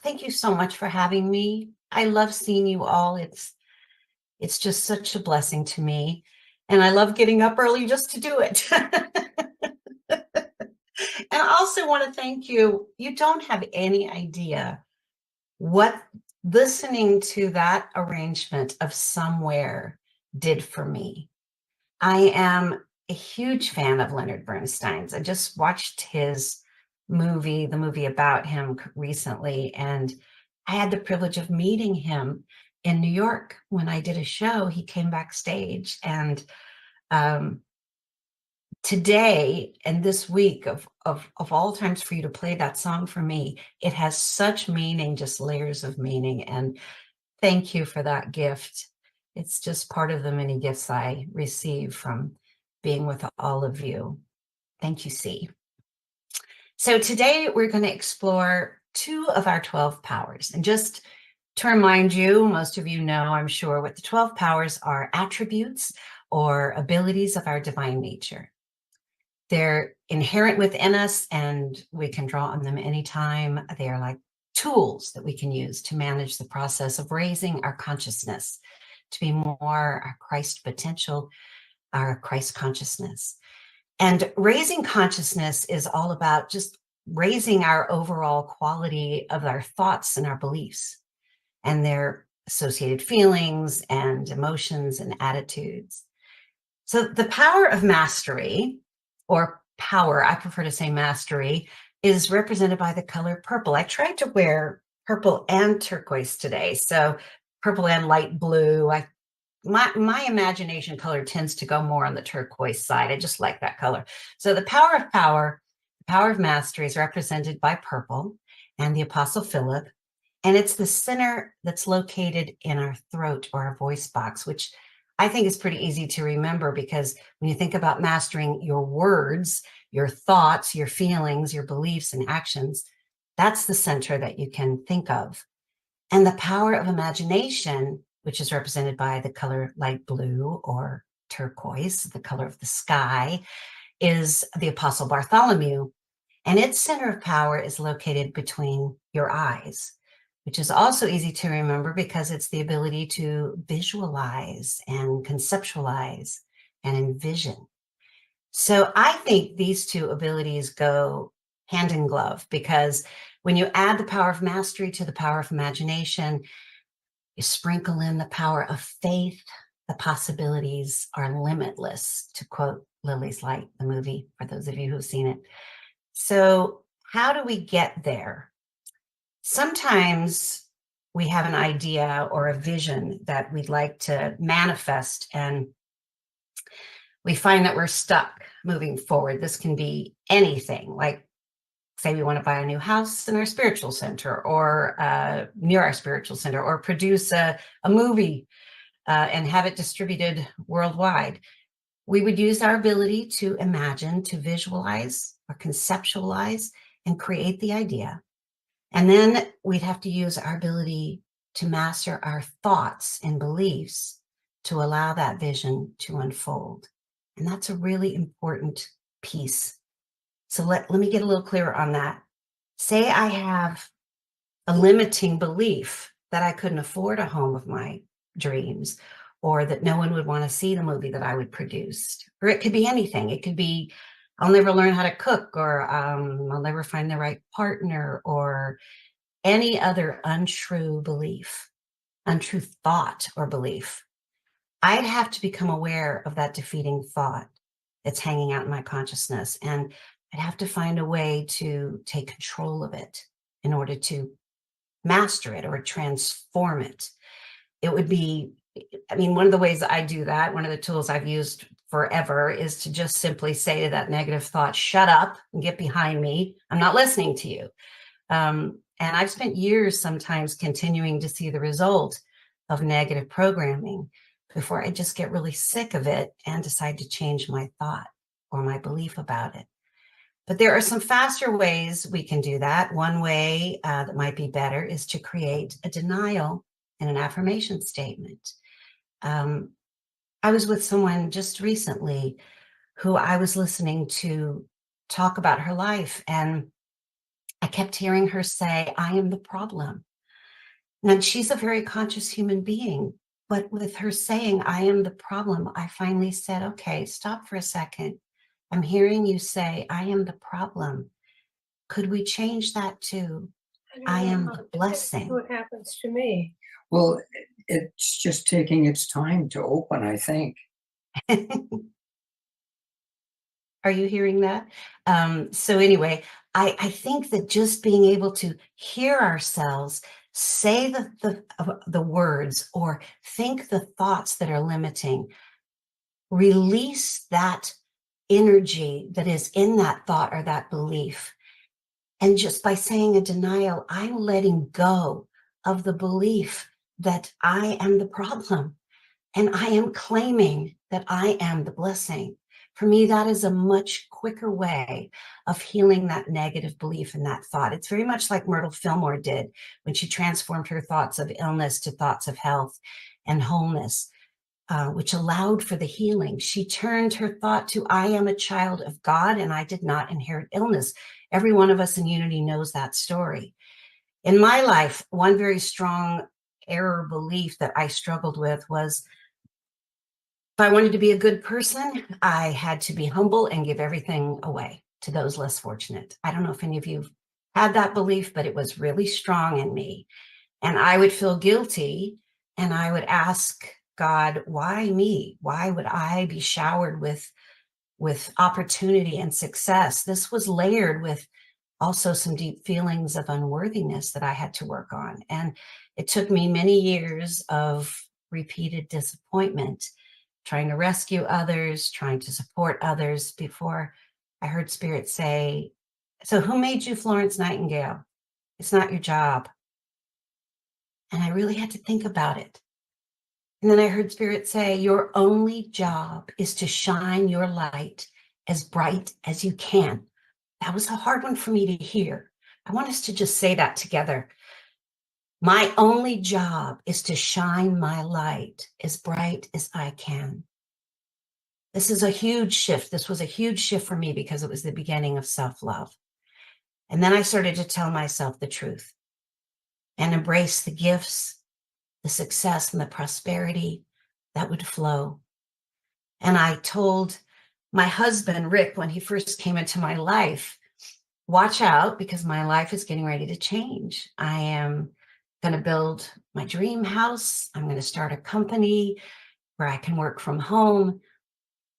Thank you so much for having me. I love seeing you all. It's just such a blessing to me. And I love getting up early just to do it. And I also want to thank you. You don't have any idea what listening to that arrangement of Somewhere did for me. I am a huge fan of Leonard Bernstein's. I just watched his movie, the movie about him recently, and I had the privilege of meeting him in New York when I did a show. He came backstage, and um, today and this week of all times for you to play that song for me, it has such meaning, just layers of meaning. And thank you for that gift. It's just part of the many gifts I receive from being with all of you. Thank you, C. So today we're going to explore 2 of our 12 powers. And just to remind you, most of you know, I'm sure, what the 12 powers are: attributes or abilities of our divine nature. They're inherent within us and we can draw on them anytime. They are like tools that we can use to manage the process of raising our consciousness to be more our Christ potential, our Christ consciousness. And raising consciousness is all about just raising our overall quality of our thoughts and our beliefs and their associated feelings and emotions and attitudes. So the power of mastery, or power, I prefer to say mastery, is represented by the color purple. I tried to wear purple and turquoise today. So purple and light blue. My imagination color tends to go more on the turquoise side. I just like that color. So the power of mastery is represented by purple and the Apostle Philip. And it's the center that's located in our throat or our voice box, which I think is pretty easy to remember, because when you think about mastering your words, your thoughts, your feelings, your beliefs and actions, that's the center that you can think of. And the power of imagination, which is represented by the color light blue or turquoise, the color of the sky, is the Apostle Bartholomew. And its center of power is located between your eyes, which is also easy to remember because it's the ability to visualize and conceptualize and envision. So I think these 2 abilities go hand in glove, because when you add the power of mastery to the power of imagination, you sprinkle in the power of faith, the possibilities are limitless, to quote Lily's Light, the movie, for those of you who've seen it. So how do we get there? Sometimes we have an idea or a vision that we'd like to manifest, and we find that we're stuck moving forward. This can be anything, like say we want to buy a new house in our spiritual center, or near our spiritual center, or produce a movie and have it distributed worldwide. We would use our ability to imagine, to visualize or conceptualize and create the idea. And then we'd have to use our ability to master our thoughts and beliefs to allow that vision to unfold. And that's a really important piece. So let me get a little clearer on that. Say I have a limiting belief that I couldn't afford a home of my dreams, or that no one would want to see the movie that I would produce. Or it could be anything. It could be, I'll never learn how to cook, or I'll never find the right partner, or any other untrue belief, untrue thought or belief. I'd have to become aware of that defeating thought that's hanging out in my consciousness. And I'd have to find a way to take control of it in order to master it or transform it. It would be, one of the ways I do that, one of the tools I've used forever, is to just simply say to that negative thought, shut up and get behind me. I'm not listening to you. And I've spent years sometimes continuing to see the result of negative programming before I just get really sick of it and decide to change my thought or my belief about it. But there are some faster ways we can do that. One way that might be better is to create a denial and an affirmation statement. I was with someone just recently who I was listening to talk about her life, and I kept hearing her say, I am the problem. And she's a very conscious human being. But with her saying, I am the problem, I finally said, okay, stop for a second. I'm hearing you say, I am the problem. Could we change that to, I am the blessing? What happens to me? Well, it's just taking its time to open, I think. Are you hearing that? So anyway, I think that just being able to hear ourselves say the words or think the thoughts that are limiting, release that energy that is in that thought or that belief. And just by saying a denial, I'm letting go of the belief that I am the problem and I am claiming that I am the blessing. For me, that is a much quicker way of healing that negative belief and that thought. It's very much like Myrtle Fillmore did when she transformed her thoughts of illness to thoughts of health and wholeness, which allowed for the healing. She turned her thought to, I am a child of God and I did not inherit illness. Every one of us in Unity knows that story. In my life, one very strong error belief that I struggled with was, if I wanted to be a good person, I had to be humble and give everything away to those less fortunate. I don't know if any of you had that belief, but it was really strong in me. And I would feel guilty and I would ask God, why me? Why would I be showered with opportunity and success? This was layered with also some deep feelings of unworthiness that I had to work on. And it took me many years of repeated disappointment, trying to rescue others, trying to support others, before I heard Spirit say, so who made you Florence Nightingale? It's not your job. And I really had to think about it. And then I heard Spirit say, your only job is to shine your light as bright as you can. That was a hard one for me to hear. I want us to just say that together. My only job is to shine my light as bright as I can. This is a huge shift. This was a huge shift for me because it was the beginning of self-love. And then I started to tell myself the truth and embrace the gifts, the success, and the prosperity that would flow. And I told my husband, Rick, when he first came into my life, watch out because my life is getting ready to change. I am going to build my dream house. I'm going to start a company where I can work from home.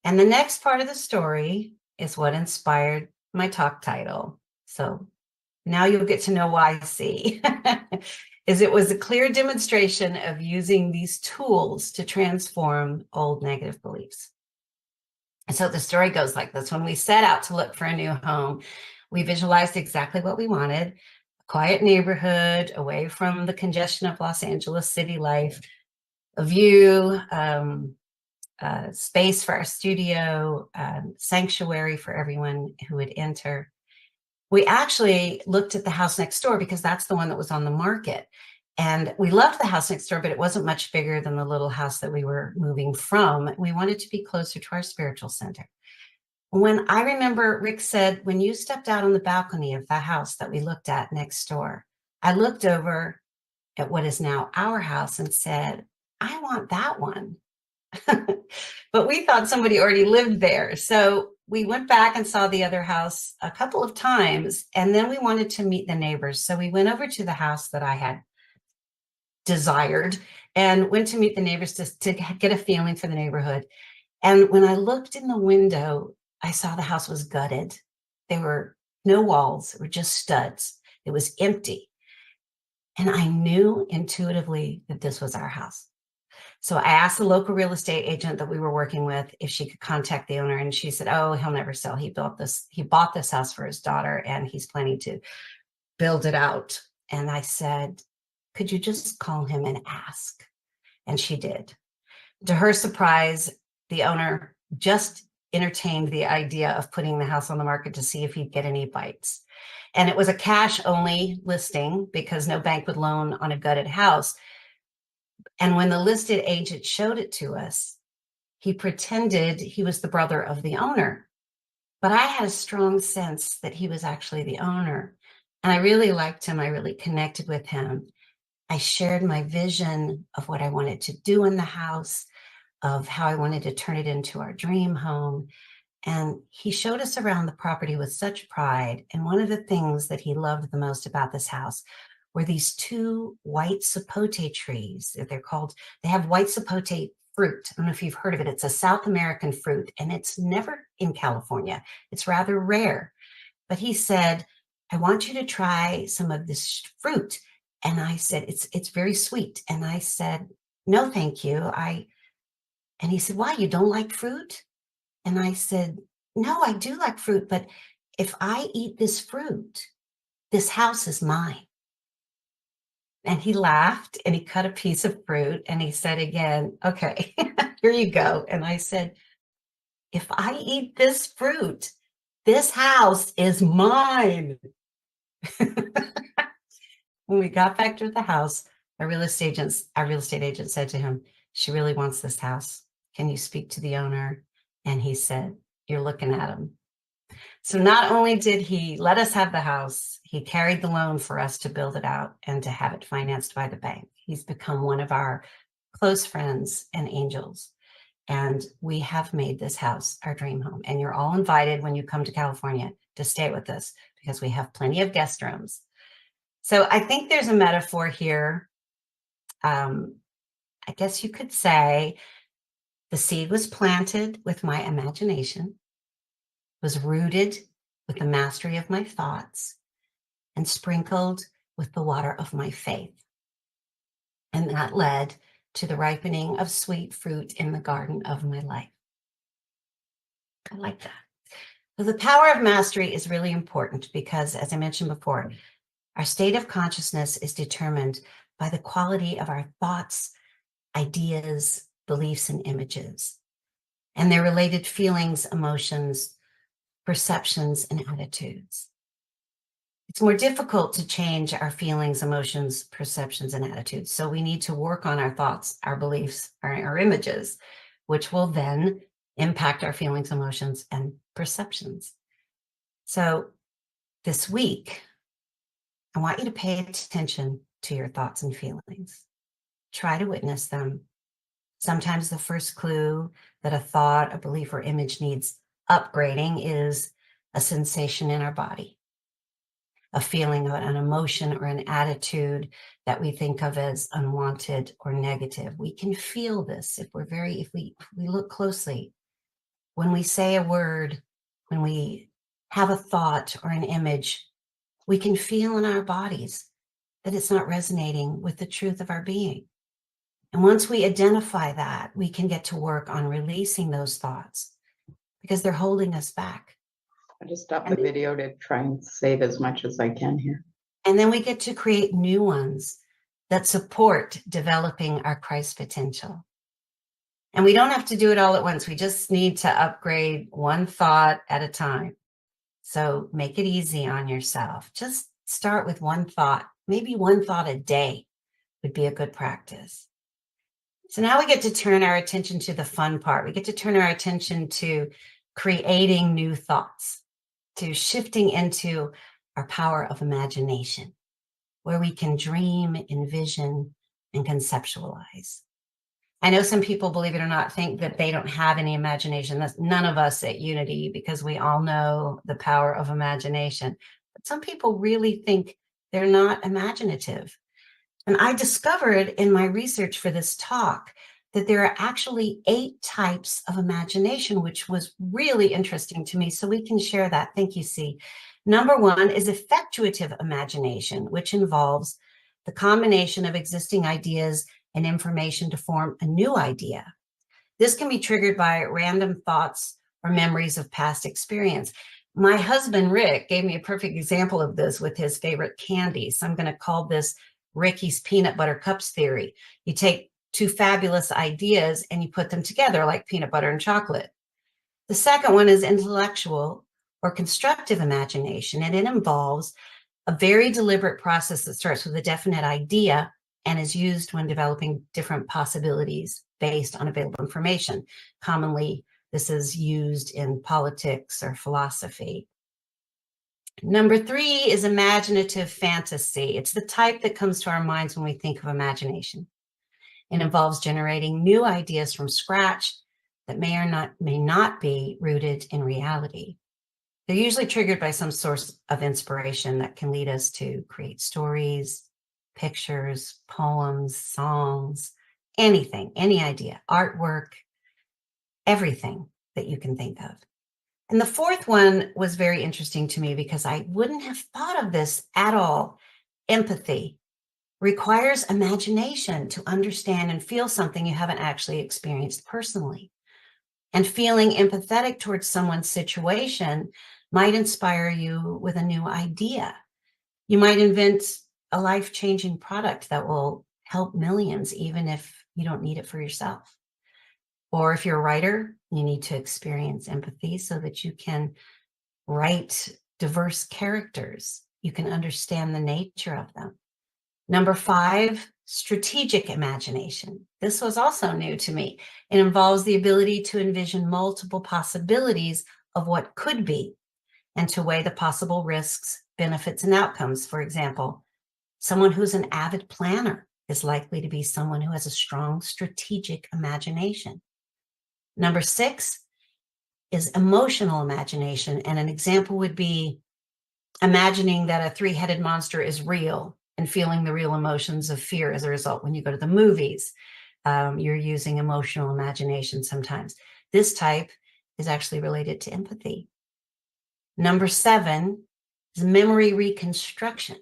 And the next part of the story is what inspired my talk title. So now you'll get to know why I see. Is it was a clear demonstration of using these tools to transform old negative beliefs. And so the story goes like this. When we set out to look for a new home, we visualized exactly what we wanted: a quiet neighborhood, away from the congestion of Los Angeles city life, a view, space for our studio, sanctuary for everyone who would enter. We actually looked at the house next door because that's the one that was on the market. And we loved the house next door, but it wasn't much bigger than the little house that we were moving from. We wanted to be closer to our spiritual center. When I remember Rick said, when you stepped out on the balcony of the house that we looked at next door, I looked over at what is now our house and said, I want that one. But we thought somebody already lived there. So we went back and saw the other house a couple of times, and then we wanted to meet the neighbors. So we went over to the house that I had desired and went to meet the neighbors to get a feeling for the neighborhood. And when I looked in the window, I saw the house was gutted. There were no walls, there were just studs. It was empty. And I knew intuitively that this was our house. So I asked the local real estate agent that we were working with if she could contact the owner, and she said, oh, he'll never sell. He bought this house for his daughter and he's planning to build it out. And I said, could you just call him and ask? And she did. To her surprise, the owner just entertained the idea of putting the house on the market to see if he'd get any bites. And it was a cash only listing because no bank would loan on a gutted house. And when the listed agent showed it to us, he pretended he was the brother of the owner. But I had a strong sense that he was actually the owner. And I really liked him. I really connected with him. I shared my vision of what I wanted to do in the house, of how I wanted to turn it into our dream home. And he showed us around the property with such pride. And one of the things that he loved the most about this house were these two white sapote trees. They're called, they have white sapote fruit. I don't know if you've heard of it. It's a South American fruit, and it's never in California. It's rather rare. But he said, I want you to try some of this fruit. And I said, it's very sweet. And I said, no, thank you. And he said, why, you don't like fruit? And I said, no, I do like fruit, but if I eat this fruit, this house is mine. And he laughed and he cut a piece of fruit and he said again, okay, here you go. And I said, if I eat this fruit, this house is mine. When we got back to the house, our real estate agent said to him, she really wants this house. Can you speak to the owner? And he said, you're looking at him. So not only did he let us have the house, he carried the loan for us to build it out and to have it financed by the bank. He's become one of our close friends and angels. And we have made this house our dream home. And you're all invited when you come to California to stay with us because we have plenty of guest rooms. So I think there's a metaphor here. I guess you could say the seed was planted with my imagination, was rooted with the mastery of my thoughts, and sprinkled with the water of my faith. And that led to the ripening of sweet fruit in the garden of my life. I like that. So the power of mastery is really important because, as I mentioned before, our state of consciousness is determined by the quality of our thoughts, ideas, beliefs, and images, and their related feelings, emotions, perceptions, and attitudes. It's more difficult to change our feelings, emotions, perceptions, and attitudes. So we need to work on our thoughts, our beliefs, our images, which will then impact our feelings, emotions, and perceptions. So this week, I want you to pay attention to your thoughts and feelings. Try to witness them. Sometimes the first clue that a thought, a belief, or image needs upgrading is a sensation in our body, a feeling, an emotion, or an attitude that we think of as unwanted or negative. We can feel this if we look closely. When we say a word, when we have a thought or an image, we can feel in our bodies that it's not resonating with the truth of our being. And once we identify that, we can get to work on releasing those thoughts because they're holding us back. I just stopped the video to try and save as much as I can here. And then we get to create new ones that support developing our Christ potential. And we don't have to do it all at once. We just need to upgrade one thought at a time. So make it easy on yourself. Just start with one thought. Maybe one thought a day would be a good practice. So now we get to turn our attention to the fun part. We get to turn our attention to creating new thoughts, to shifting into our power of imagination, where we can dream, envision, and conceptualize. I know some people, believe it or not, think that they don't have any imagination. That's none of us at Unity, because we all know the power of imagination. But some people really think they're not imaginative. And I discovered in my research for this talk that there are actually 8 types of imagination, which was really interesting to me. So we can share that. Thank you, C. Number 1 is effectuative imagination, which involves the combination of existing ideas and information to form a new idea. This can be triggered by random thoughts or memories of past experience. My husband, Rick, gave me a perfect example of this with his favorite candy. So I'm going to call this Ricky's peanut butter cups theory. You take 2 fabulous ideas and you put them together like peanut butter and chocolate. The second one is intellectual or constructive imagination, and it involves a very deliberate process that starts with a definite idea and is used when developing different possibilities based on available information. Commonly, this is used in politics or philosophy. Number 3 is imaginative fantasy. It's the type that comes to our minds when we think of imagination. It involves generating new ideas from scratch that may not be rooted in reality. They're usually triggered by some source of inspiration that can lead us to create stories, pictures, poems, songs, anything, any idea, artwork, everything that you can think of. And the 4th one was very interesting to me because I wouldn't have thought of this at all. Empathy requires imagination to understand and feel something you haven't actually experienced personally. And feeling empathetic towards someone's situation might inspire you with a new idea. You might invent a life-changing product that will help millions, even if you don't need it for yourself. Or if you're a writer, you need to experience empathy so that you can write diverse characters. You can understand the nature of them. Number 5, strategic imagination. This was also new to me. It involves the ability to envision multiple possibilities of what could be and to weigh the possible risks, benefits, and outcomes. For example, someone who's an avid planner is likely to be someone who has a strong strategic imagination. Number 6 is emotional imagination. And an example would be imagining that a 3-headed monster is real and feeling the real emotions of fear as a result. When you go to the movies, you're using emotional imagination sometimes. This type is actually related to empathy. Number 7 is memory reconstruction.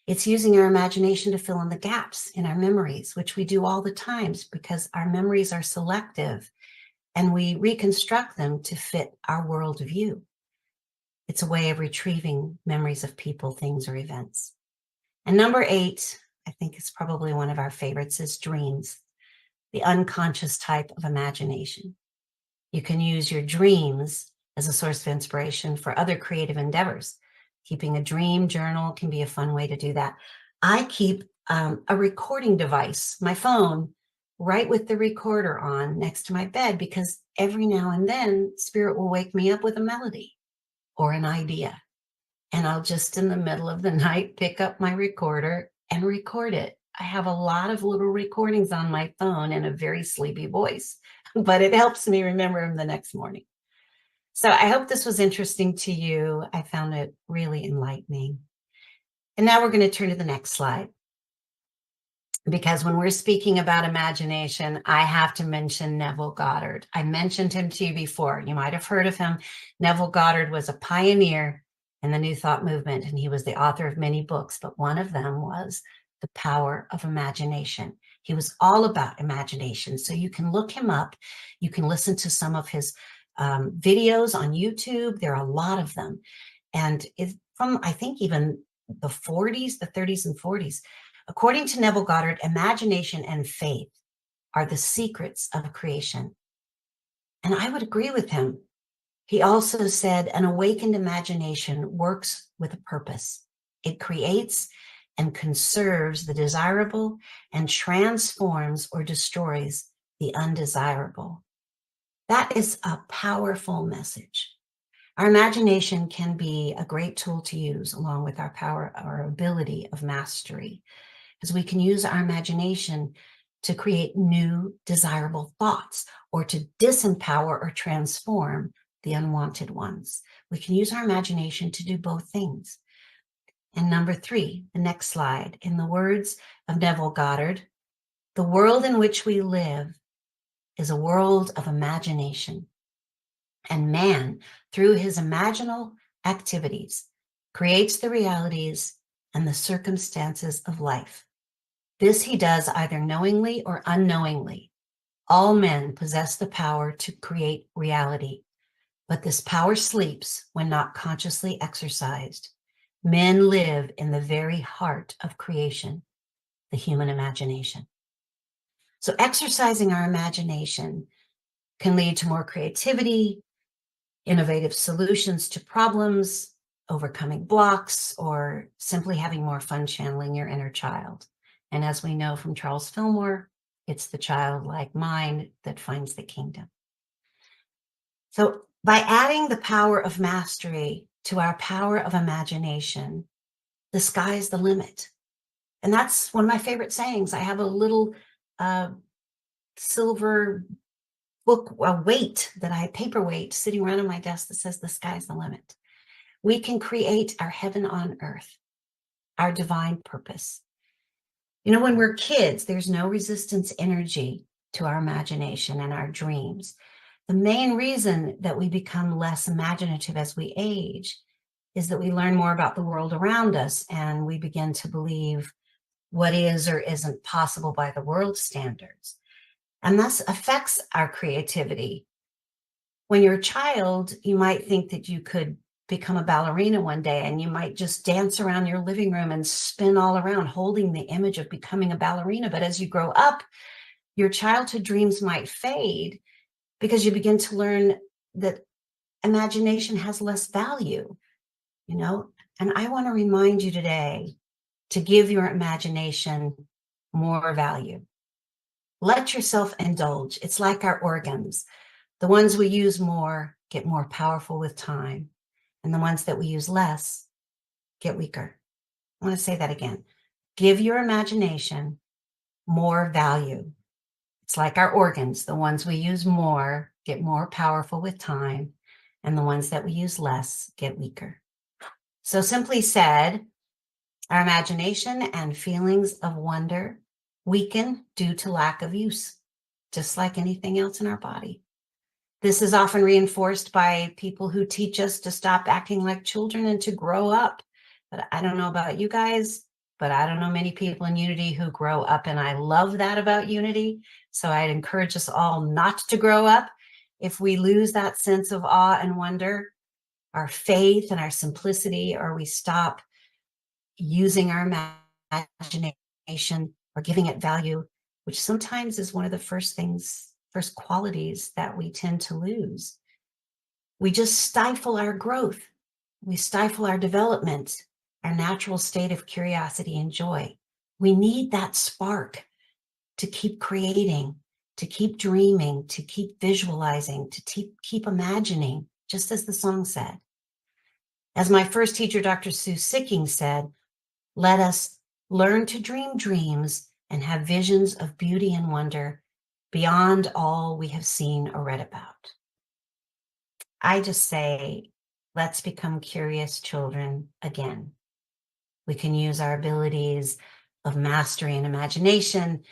It's using our imagination to fill in the gaps in our memories, which we do all the times because our memories are selective and we reconstruct them to fit our worldview. It's a way of retrieving memories of people, things, or events. And number 8, I think it's probably one of our favorites, is dreams, the unconscious type of imagination. You can use your dreams as a source of inspiration for other creative endeavors. Keeping a dream journal can be a fun way to do that. I keep a recording device, my phone, right with the recorder on next to my bed because every now and then Spirit will wake me up with a melody or an idea. And I'll just in the middle of the night pick up my recorder and record it. I have a lot of little recordings on my phone in a very sleepy voice, but it helps me remember them the next morning. So I hope this was interesting to you. I found it really enlightening. And now we're going to turn to the next slide. Because when we're speaking about imagination, I have to mention Neville Goddard. I mentioned him to you before. You might have heard of him. Neville Goddard was a pioneer in the New Thought movement, and he was the author of many books, but one of them was The Power of Imagination. He was all about imagination. So you can look him up. You can listen to some of his videos on YouTube. There are a lot of them. And it's from, I think, even the 40s, the 30s and 40s. According to Neville Goddard, imagination and faith are the secrets of creation. And I would agree with him. He also said an awakened imagination works with a purpose. It creates and conserves the desirable and transforms or destroys the undesirable. That is a powerful message. Our imagination can be a great tool to use along with our power, our ability of mastery, because we can use our imagination to create new desirable thoughts or to disempower or transform the unwanted ones. We can use our imagination to do both things. And number 3, the next slide, in the words of Neville Goddard, the world in which we live is a world of imagination. And man, through his imaginal activities, creates the realities and the circumstances of life. This he does either knowingly or unknowingly. All men possess the power to create reality, but this power sleeps when not consciously exercised. Men live in the very heart of creation, the human imagination. So exercising our imagination can lead to more creativity, innovative solutions to problems, overcoming blocks, or simply having more fun channeling your inner child. And as we know from Charles Fillmore, it's the childlike mind that finds the kingdom. So by adding the power of mastery to our power of imagination, the sky's the limit. And that's one of my favorite sayings. I have a little silver book, a paperweight sitting around on my desk that says the sky's the limit. We can create our heaven on earth, our divine purpose. You know, when we're kids, there's no resistance energy to our imagination and our dreams. The main reason that we become less imaginative as we age is that we learn more about the world around us and we begin to believe what is or isn't possible by the world standards. And thus affects our creativity. When you're a child, you might think that you could become a ballerina one day and you might just dance around your living room and spin all around holding the image of becoming a ballerina. But as you grow up, your childhood dreams might fade because you begin to learn that imagination has less value, you know? And I want to remind you today to give your imagination more value. Let yourself indulge. It's like our organs. The ones we use more get more powerful with time, and the ones that we use less get weaker. I want to say that again. Give your imagination more value. It's like our organs. The ones we use more get more powerful with time, and the ones that we use less get weaker. So simply said, our imagination and feelings of wonder weaken due to lack of use, just like anything else in our body. This is often reinforced by people who teach us to stop acting like children and to grow up. But I don't know about you guys, but I don't know many people in Unity who grow up, and I love that about Unity. So I'd encourage us all not to grow up. If we lose that sense of awe and wonder, our faith and our simplicity, or we stop using our imagination or giving it value, which sometimes is one of the first qualities that we tend to lose. We just stifle our growth. We stifle our development, our natural state of curiosity and joy. We need that spark to keep creating, to keep dreaming, to keep visualizing, to keep imagining, just as the song said. As my first teacher, Dr. Sue Sicking, said, let us learn to dream dreams and have visions of beauty and wonder beyond all we have seen or read about. I just say, let's become curious children again. We can use our abilities of mastery and imagination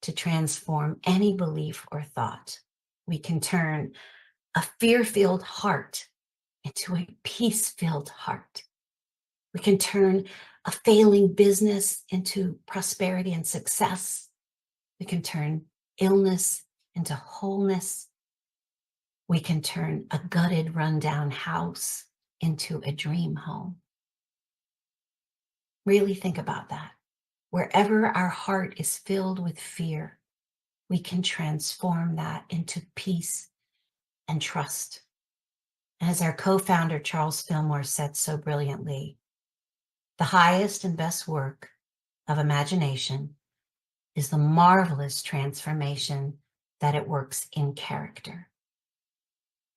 to transform any belief or thought. We can turn a fear-filled heart into a peace-filled heart. We can turn a failing business into prosperity and success. We can turn illness into wholeness. We can turn a gutted, rundown house into a dream home. Really think about that. Wherever our heart is filled with fear, we can transform that into peace and trust. As our co-founder, Charles Fillmore, said so brilliantly, the highest and best work of imagination is the marvelous transformation that it works in character.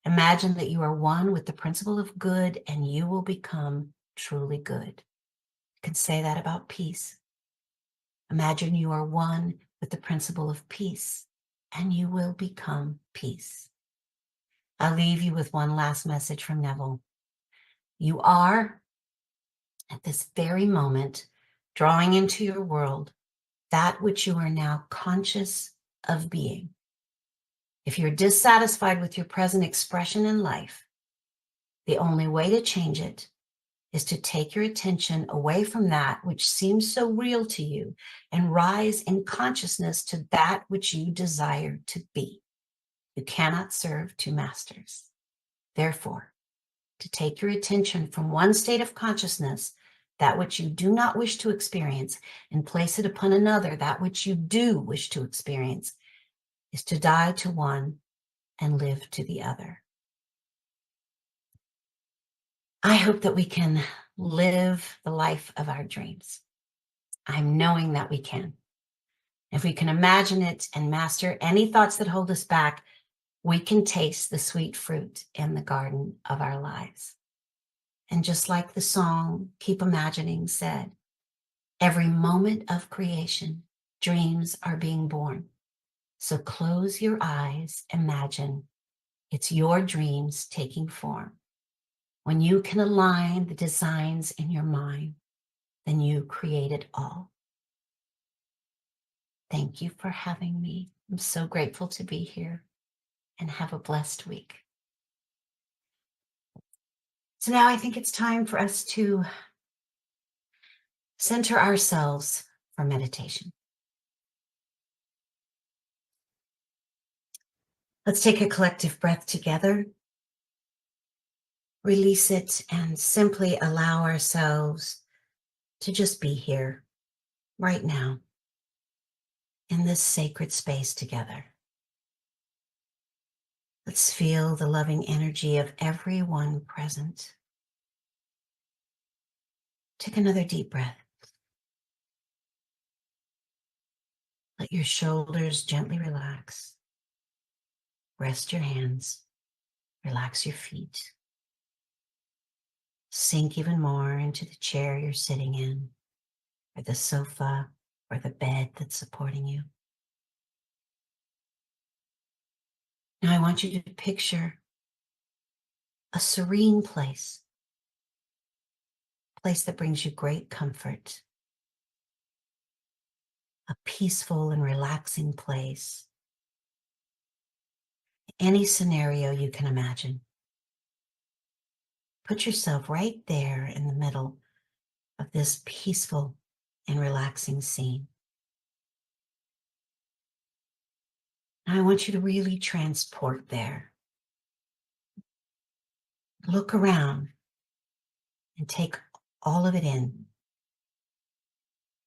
Imagine that you are one with the principle of good and you will become truly good. You can say that about peace. Imagine you are one with the principle of peace and you will become peace. I'll leave you with one last message from Neville. You are, at this very moment, drawing into your world that which you are now conscious of being. If you're dissatisfied with your present expression in life, the only way to change it is to take your attention away from that which seems so real to you and rise in consciousness to that which you desire to be. You cannot serve two masters. Therefore, to take your attention from one state of consciousness, that which you do not wish to experience, and place it upon another, that which you do wish to experience, is to die to one and live to the other. I hope that we can live the life of our dreams. I'm knowing that we can. If we can imagine it and master any thoughts that hold us back, we can taste the sweet fruit in the garden of our lives. And just like the song Keep Imagining said, every moment of creation, dreams are being born. So close your eyes, imagine it's your dreams taking form. When you can align the designs in your mind, then you create it all. Thank you for having me. I'm so grateful to be here, and have a blessed week. So now I think it's time for us to center ourselves for meditation. Let's take a collective breath together, release it, and simply allow ourselves to just be here right now in this sacred space together. Let's feel the loving energy of everyone present. Take another deep breath. Let your shoulders gently relax. Rest your hands. Relax your feet. Sink even more into the chair you're sitting in, or the sofa, or the bed that's supporting you. Now I want you to picture a serene place, a place that brings you great comfort, a peaceful and relaxing place. Any scenario you can imagine. Put yourself right there in the middle of this peaceful and relaxing scene. Now I want you to really transport there. Look around and take all of it in.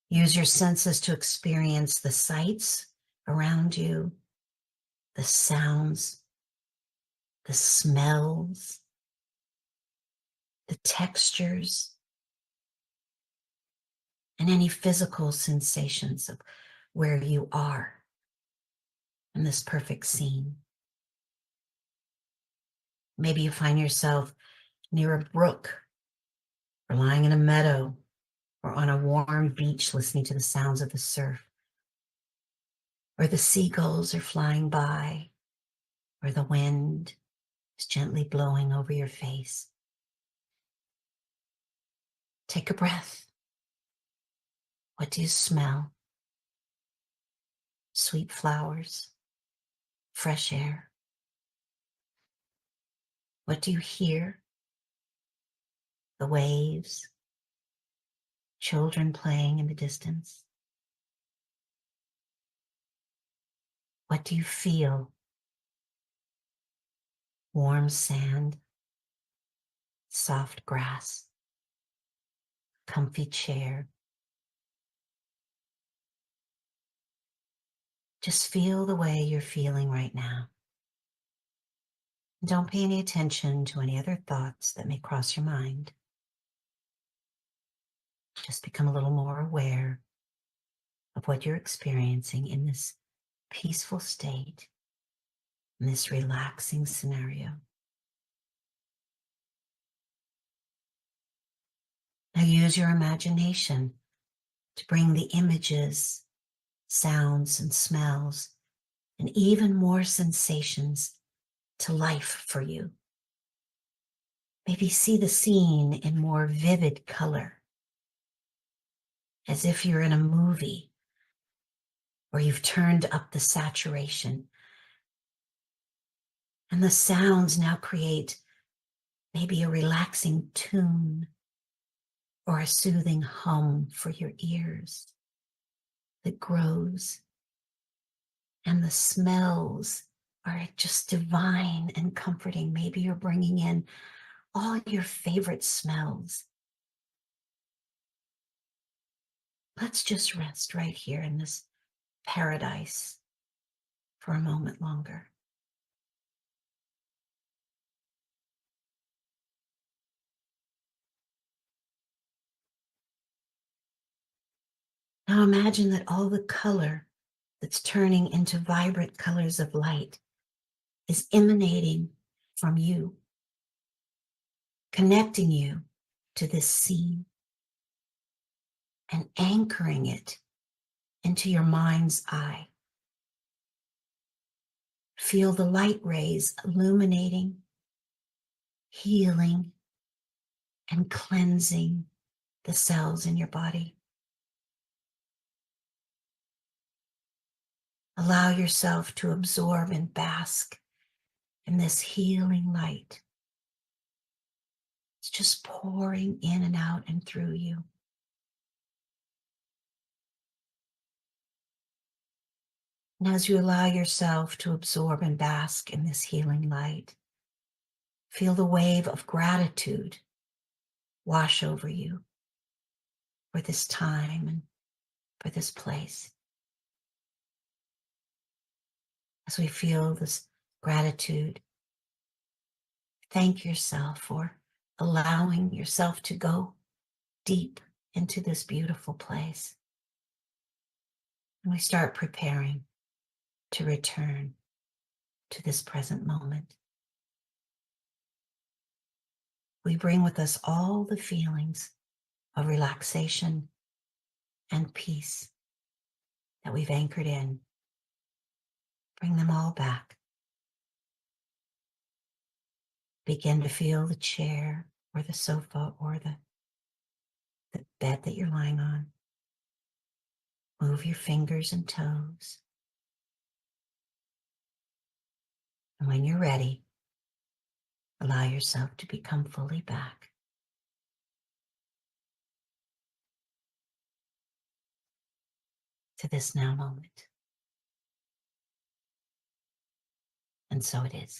Use your senses to experience the sights around you, the sounds, the smells, the textures, and any physical sensations of where you are in this perfect scene. Maybe you find yourself near a brook, or lying in a meadow, or on a warm beach listening to the sounds of the surf, or the seagulls are flying by, or the wind is gently blowing over your face. Take a breath. What do you smell? Sweet flowers, fresh air. What do you hear? The waves, children playing in the distance. What do you feel? Warm sand, soft grass, comfy chair. Just feel the way you're feeling right now. Don't pay any attention to any other thoughts that may cross your mind. Just become a little more aware of what you're experiencing in this peaceful state, in this relaxing scenario. Now use your imagination to bring the images, sounds, and smells, and even more sensations to life for you. Maybe see the scene in more vivid color, as if you're in a movie where you've turned up the saturation. And the sounds now create maybe a relaxing tune or a soothing hum for your ears that grows. And the smells are just divine and comforting. Maybe you're bringing in all your favorite smells. Let's just rest right here in this paradise for a moment longer. Now imagine that all the color that's turning into vibrant colors of light is emanating from you, connecting you to this scene and anchoring it into your mind's eye. Feel the light rays illuminating, healing, and cleansing the cells in your body. Allow yourself to absorb and bask in this healing light. It's just pouring in and out and through you. And as you allow yourself to absorb and bask in this healing light, feel the wave of gratitude wash over you for this time and for this place. As we feel this gratitude, thank yourself for allowing yourself to go deep into this beautiful place. And we start preparing to return to this present moment. We bring with us all the feelings of relaxation and peace that we've anchored in. Bring them all back. Begin to feel the chair or the sofa or the bed that you're lying on. Move your fingers and toes. And when you're ready, allow yourself to become fully back. To this now moment. And so it is.